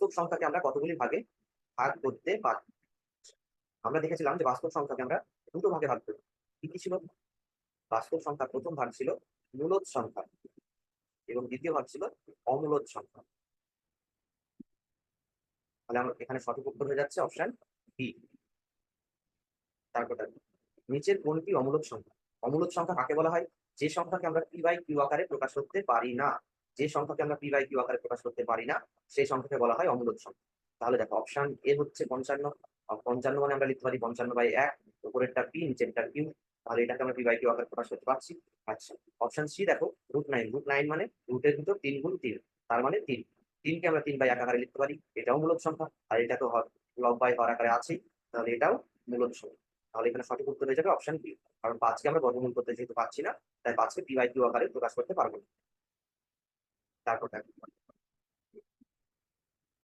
বাস্তব সংখ্যাকে আমরা কতগুলি ভাগে ভাগ করতে পারি। আমরা দেখেছিলাম যে বাস্তব সংখ্যাকে আমরা দুটো ভাগে ভাগ করি। কি কি ছিল? বাস্তব সংখ্যার প্রথম ভাগ ছিল মূলদ সংখ্যা এবং দ্বিতীয় ভাগ ছিল অমূলদ সংখ্যা। তাহলে আমরা এখানে সঠিক উত্তর হয়ে যাচ্ছে অপশন বি। তারপর নিচের কোনটি অমূলদ সংখ্যা? অমূলদ সংখ্যা কাকে বলা হয়? যে সংখ্যাকে আমরা পি বাই কিউ আকারে প্রকাশ করতে পারি না। যে সংখ্যাকে আমরা পি বাই কিউ আকারে প্রকাশ করতে পারি না সেই সংখ্যাকে বলা হয় অমূলদ সংখ্যা। তাহলে দেখো অপশন এ হচ্ছে 55। 55 মানে আমরা লিখতে পারি 55/1, উপরেরটা পি নিচেরটা কিউ। তাহলে এটাকে আমরা পি বাই কিউ আকারে প্রকাশ করতে পারছি। আচ্ছা, অপশন সি দেখো √9। √9 মানে রুটের ভিতর 3 গুণ 3, তার মানে 3। 3কে আমরা 3/1 আকারে লিখতে পারি, এটাও মূলদ সংখ্যা। আর এটা তো লব বাই হর আকারে আছেই, তাহলে এটাও মূলদ সংখ্যা। তাহলে এখানে সঠিক উত্তর হয়ে যাবে অপশন বি। কারণ 5কে আমরা বর্গমূল করতে যেহেতু পারছি না, তাই 5কে পি বাই কিউ আকারে প্রকাশ করতে পারবো না। তারপর দেখো